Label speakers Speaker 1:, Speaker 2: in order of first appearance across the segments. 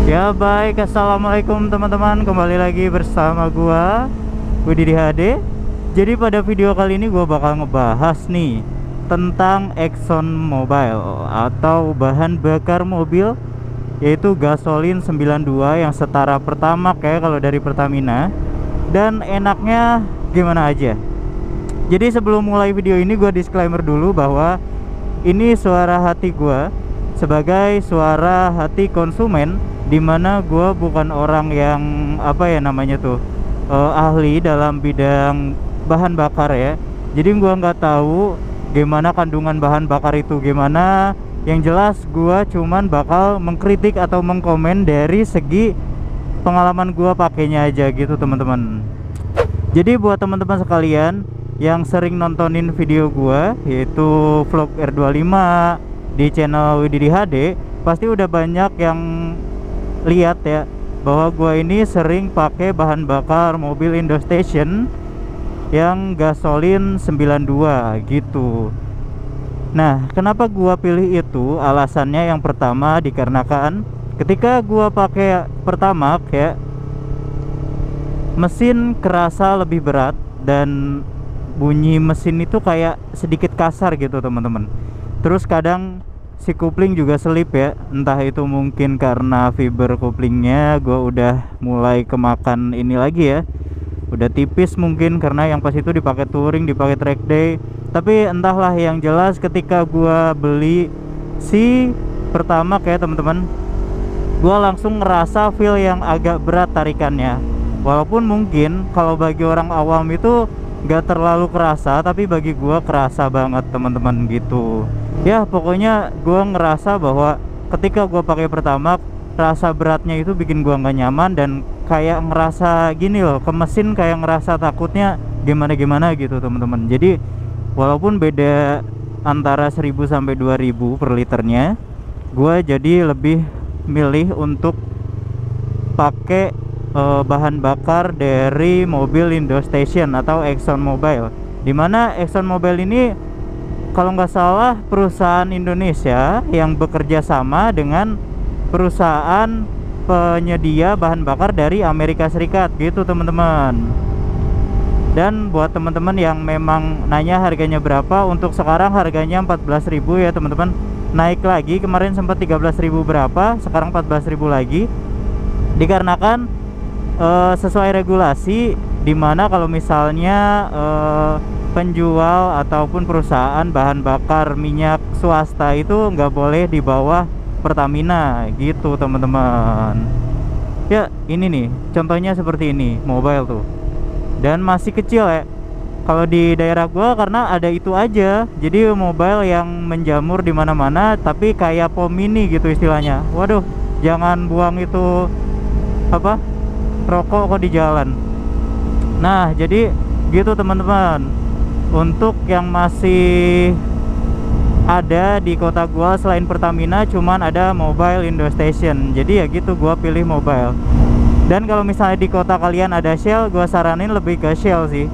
Speaker 1: Ya baik, assalamualaikum teman-teman. Kembali lagi bersama gua Budi HD. Jadi pada video kali ini gua bakal ngebahas nih tentang Exxon Mobil atau bahan bakar mobil, yaitu gasolin 92 yang setara Pertamax ya kalau dari Pertamina. Dan enaknya gimana aja. Jadi sebelum mulai video ini gua disclaimer dulu bahwa ini suara hati gua sebagai suara hati konsumen, dimana gue bukan orang yang apa ya namanya tuh ahli dalam bidang bahan bakar ya. Jadi gue nggak tahu gimana kandungan bahan bakar itu gimana. Yang jelas gue cuman bakal mengkritik atau mengkomen dari segi pengalaman gue pakainya aja gitu teman-teman. Jadi buat teman-teman sekalian yang sering nontonin video gue, yaitu vlog R25 di channel Wididi HD, pasti udah banyak yang lihat ya bahwa gua ini sering pakai bahan bakar mobil Indostation yang gasolin 92 gitu. Nah, kenapa gua pilih itu? Alasannya yang pertama dikarenakan ketika gua pakai Pertamax ya, mesin kerasa lebih berat dan bunyi mesin itu kayak sedikit kasar gitu teman-teman. Terus kadang si kopling juga selip ya, entah itu mungkin karena fiber koplingnya gue udah mulai kemakan ini lagi ya, udah tipis mungkin karena yang pas itu dipakai touring, dipakai track day. Tapi entahlah, yang jelas ketika gue beli si Pertamax ya teman-teman, gue langsung ngerasa feel yang agak berat tarikannya. Walaupun mungkin kalau bagi orang awam itu gak terlalu kerasa, tapi bagi gua kerasa banget teman-teman gitu. Ya pokoknya gua ngerasa bahwa ketika gua pakai Pertamax, rasa beratnya itu bikin gua nggak nyaman dan kayak ngerasa gini loh, ke mesin kayak ngerasa takutnya gimana-gimana gitu teman-teman. Jadi walaupun beda antara 1000 sampai 2000 per liternya, gua jadi lebih milih untuk pakai bahan bakar dari mobil Indostation atau Exxon Mobil, dimana Exxon Mobil ini kalau nggak salah perusahaan Indonesia yang bekerja sama dengan perusahaan penyedia bahan bakar dari Amerika Serikat gitu teman-teman. Dan buat teman-teman yang memang nanya harganya berapa, untuk sekarang harganya 14.000 ya teman-teman. Naik lagi, kemarin sempat 13.000 berapa, sekarang 14.000 lagi. Dikarenakan sesuai regulasi, dimana kalau misalnya penjual ataupun perusahaan bahan bakar minyak swasta itu nggak boleh di bawah Pertamina gitu teman-teman. Ya ini nih contohnya seperti ini, mobil tuh, dan masih kecil ya kalau di daerah gua, karena ada itu aja. Jadi mobil yang menjamur di mana-mana, tapi kayak pom mini gitu istilahnya. Waduh, jangan buang itu apa, rokok kok di jalan. Nah jadi gitu teman-teman. Untuk yang masih ada di kota gua selain Pertamina cuman ada Mobil Indostation. Jadi ya gitu, gua pilih Mobil. Dan kalau misalnya di kota kalian ada Shell, gua saranin lebih ke Shell sih,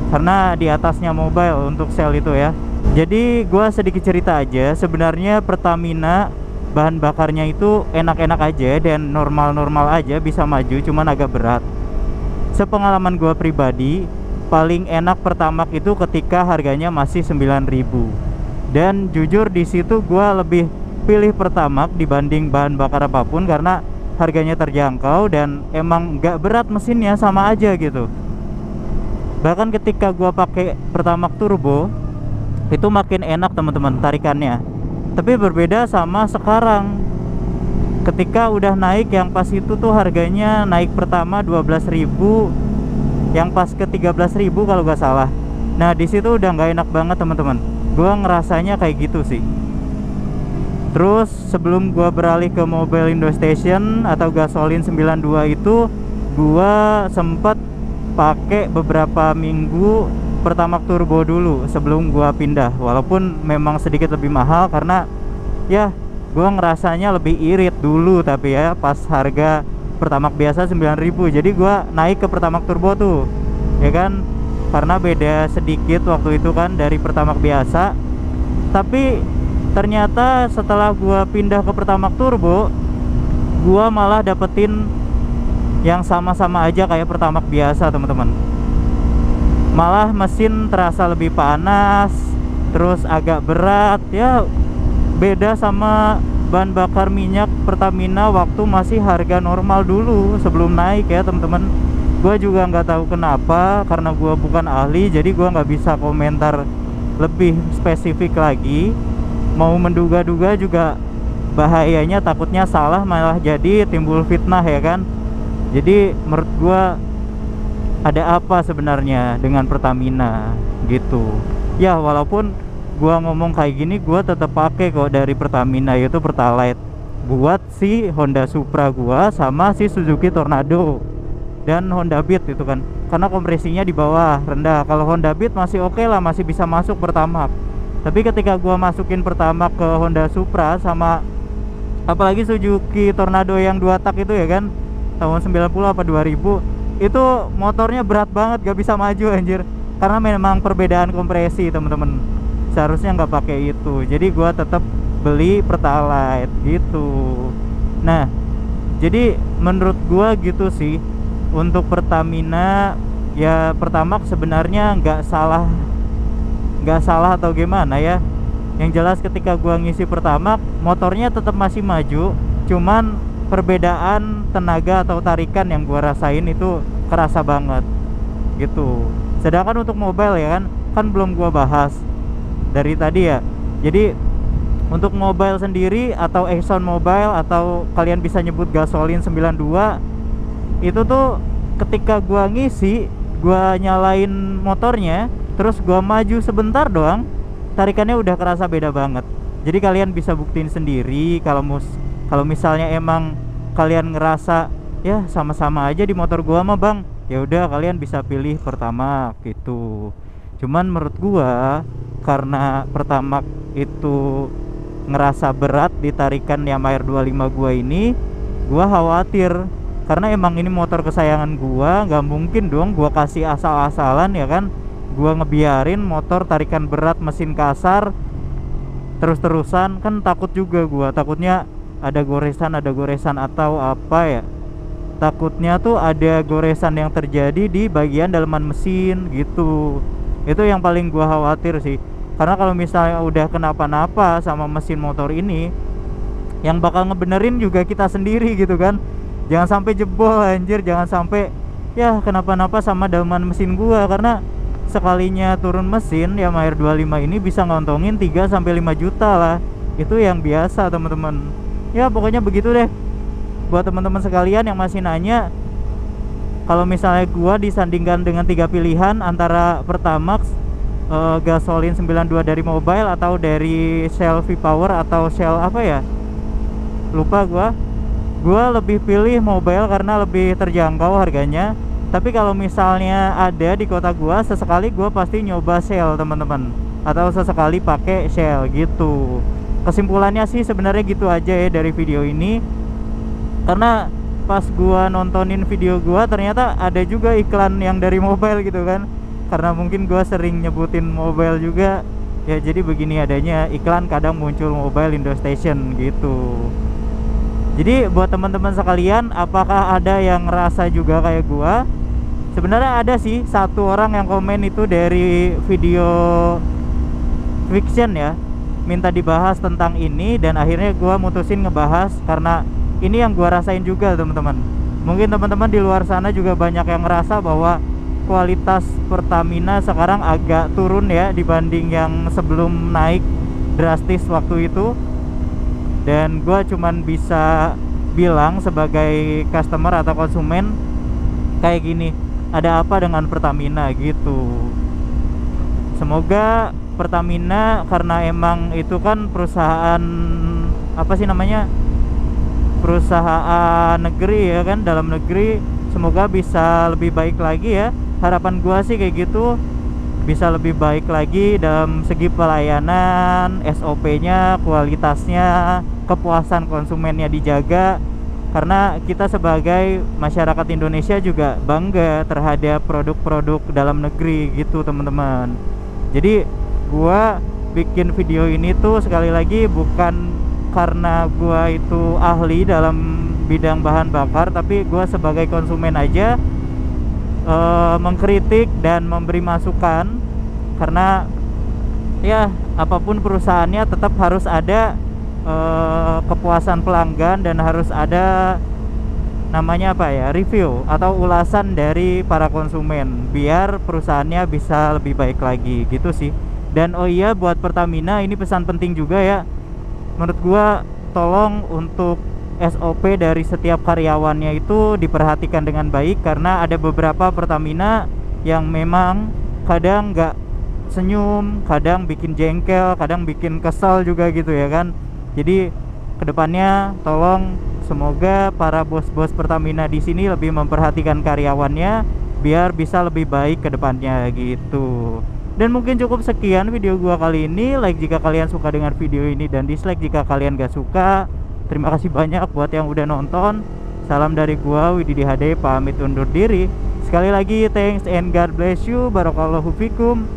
Speaker 1: karena di atasnya Mobil untuk Shell itu ya. Jadi gua sedikit cerita aja, sebenarnya Pertamina bahan bakarnya itu enak-enak aja dan normal-normal aja, bisa maju, cuman agak berat. Sepengalaman gue pribadi, paling enak Pertamax itu ketika harganya masih 9.000. Dan jujur di situ gue lebih pilih Pertamax dibanding bahan bakar apapun, karena harganya terjangkau dan emang gak berat mesinnya, sama aja gitu. Bahkan ketika gue pakai Pertamax turbo itu makin enak teman-teman tarikannya. Tapi berbeda sama sekarang, ketika udah naik, yang pas itu tuh harganya naik pertama 12.000, yang pas ke 13.000 kalau nggak salah. Nah di situ udah nggak enak banget teman-teman, gua ngerasanya kayak gitu sih. Terus sebelum gua beralih ke mobil Indostation atau gasolin 92 itu, gua sempet pakai beberapa minggu Pertamax turbo dulu sebelum gua pindah. Walaupun memang sedikit lebih mahal, karena ya gua ngerasanya lebih irit dulu, tapi ya pas harga Pertamax biasa 9.000, jadi gua naik ke Pertamax turbo tuh ya kan, karena beda sedikit waktu itu kan dari Pertamax biasa. Tapi ternyata setelah gua pindah ke Pertamax turbo, gua malah dapetin yang sama-sama aja kayak Pertamax biasa teman-teman. Malah mesin terasa lebih panas, terus agak berat ya, beda sama bahan bakar minyak Pertamina waktu masih harga normal dulu sebelum naik ya teman-teman. Gua juga nggak tahu kenapa, karena gua bukan ahli, jadi gua nggak bisa komentar lebih spesifik lagi. Mau menduga-duga juga bahayanya, takutnya salah malah jadi timbul fitnah ya kan. Jadi menurut gua ada apa sebenarnya dengan Pertamina gitu ya. Walaupun gua ngomong kayak gini, gua tetap pakai kok dari Pertamina, yaitu Pertalite, buat si Honda Supra gua sama si Suzuki Tornado dan Honda Beat itu kan, karena kompresinya di bawah rendah. Kalau Honda Beat masih oke lah, masih bisa masuk Pertamax. Tapi ketika gua masukin Pertamax ke Honda Supra sama apalagi Suzuki Tornado yang 2 tak itu ya kan, tahun 90 apa 2000, itu motornya berat banget, gak bisa maju anjir, karena memang perbedaan kompresi temen-temen. Seharusnya nggak pakai itu, jadi gua tetap beli Pertalite gitu. Nah, jadi menurut gua gitu sih untuk Pertamina ya. Pertamax sebenarnya nggak salah atau gimana ya. Yang jelas ketika gua ngisi Pertamax, motornya tetap masih maju, cuman perbedaan tenaga atau tarikan yang gua rasain itu kerasa banget gitu. Sedangkan untuk mobile ya kan belum gua bahas dari tadi ya. Jadi untuk mobile sendiri atau Exxon Mobile atau kalian bisa nyebut gasolin 92, itu tuh ketika gua ngisi, gua nyalain motornya, terus gua maju sebentar doang, tarikannya udah kerasa beda banget. Jadi kalian bisa buktiin sendiri. Kalau misalnya emang kalian ngerasa ya sama-sama aja di motor gua mah bang, ya udah kalian bisa pilih Pertamax gitu. Cuman menurut gua karena Pertamax itu ngerasa berat di tarikan Yamaha R25 gua ini, gua khawatir karena emang ini motor kesayangan gua, nggak mungkin dong gua kasih asal-asalan ya kan. Gua ngebiarin motor tarikan berat, mesin kasar terus-terusan, kan takut juga gua, takutnya ada goresan atau apa ya, takutnya tuh ada goresan yang terjadi di bagian dalaman mesin gitu. Itu yang paling gua khawatir sih, karena kalau misalnya udah kenapa-napa sama mesin motor ini, yang bakal ngebenerin juga kita sendiri gitu kan. Jangan sampai jebol anjir, jangan sampai ya kenapa-napa sama dalaman mesin gua, karena sekalinya turun mesin Yamaha R25 ini bisa ngontongin 3-5 juta lah. Itu yang biasa teman-teman. Ya pokoknya begitu deh. Buat teman-teman sekalian yang masih nanya, kalau misalnya gua disandingkan dengan 3 pilihan antara Pertamax, gasolin 92 dari Mobile, atau dari Shell V-Power atau Shell apa ya, lupa gua lebih pilih Mobile karena lebih terjangkau harganya. Tapi kalau misalnya ada di kota gua, sesekali gua pasti nyoba Shell teman-teman, atau sesekali pakai Shell gitu. Kesimpulannya sih sebenarnya gitu aja ya dari video ini. Karena pas gua nontonin video gua, ternyata ada juga iklan yang dari Mobile gitu kan. Karena mungkin gua sering nyebutin Mobile juga ya, jadi begini adanya, iklan kadang muncul Mobile Indo Station gitu. Jadi buat teman-teman sekalian, apakah ada yang ngerasa juga kayak gua? Sebenarnya ada sih satu orang yang komen itu dari video fiction ya, minta dibahas tentang ini, dan akhirnya gua mutusin ngebahas karena ini yang gua rasain juga teman-teman. Mungkin teman-teman di luar sana juga banyak yang ngerasa bahwa kualitas Pertamina sekarang agak turun ya dibanding yang sebelum naik drastis waktu itu. Dan gua cuman bisa bilang sebagai customer atau konsumen kayak gini, ada apa dengan Pertamina gitu. Semoga Pertamina, karena emang itu kan perusahaan apa sih namanya, perusahaan negeri ya kan, dalam negeri, semoga bisa lebih baik lagi ya. Harapan gua sih kayak gitu, bisa lebih baik lagi dalam segi pelayanan, SOP-nya, kualitasnya, kepuasan konsumennya dijaga. Karena kita sebagai masyarakat Indonesia juga bangga terhadap produk-produk dalam negeri gitu teman-teman. Jadi gua bikin video ini tuh sekali lagi bukan karena gua itu ahli dalam bidang bahan bakar, tapi gue sebagai konsumen aja mengkritik dan memberi masukan, karena ya apapun perusahaannya tetap harus ada kepuasan pelanggan dan harus ada namanya apa ya, review atau ulasan dari para konsumen biar perusahaannya bisa lebih baik lagi gitu sih. Dan oh iya, buat Pertamina ini pesan penting juga ya, menurut gua tolong untuk SOP dari setiap karyawannya itu diperhatikan dengan baik, karena ada beberapa Pertamina yang memang kadang nggak senyum, kadang bikin jengkel, kadang bikin kesal juga gitu ya kan. Jadi kedepannya tolong semoga para bos-bos Pertamina di sini lebih memperhatikan karyawannya biar bisa lebih baik ke depannya gitu. Dan mungkin cukup sekian video gua kali ini. Like jika kalian suka dengan video ini, dan dislike jika kalian gak suka. Terima kasih banyak buat yang udah nonton. Salam dari gua Wididi HD, pamit undur diri. Sekali lagi thanks and God bless you. Barakallahu fikum.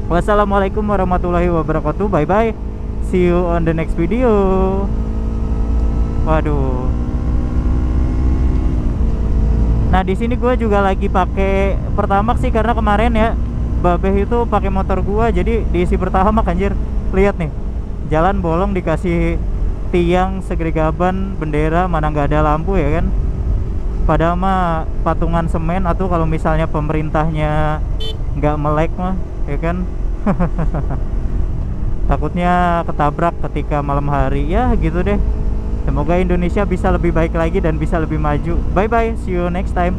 Speaker 1: Wassalamualaikum warahmatullahi wabarakatuh. Bye bye. See you on the next video. Waduh. Nah di sini gue juga lagi pakai Pertamax sih, karena kemarin ya Babeh itu pakai motor gua, jadi diisi Pertamax anjir. Lihat nih, jalan bolong dikasih tiang segregaban bendera, mana nggak ada lampu ya kan. Padahal mah patungan semen, atau kalau misalnya pemerintahnya nggak melek mah ya kan. Takutnya ketabrak ketika malam hari. Ya gitu deh. Semoga Indonesia bisa lebih baik lagi dan bisa lebih maju. Bye bye, see you next time.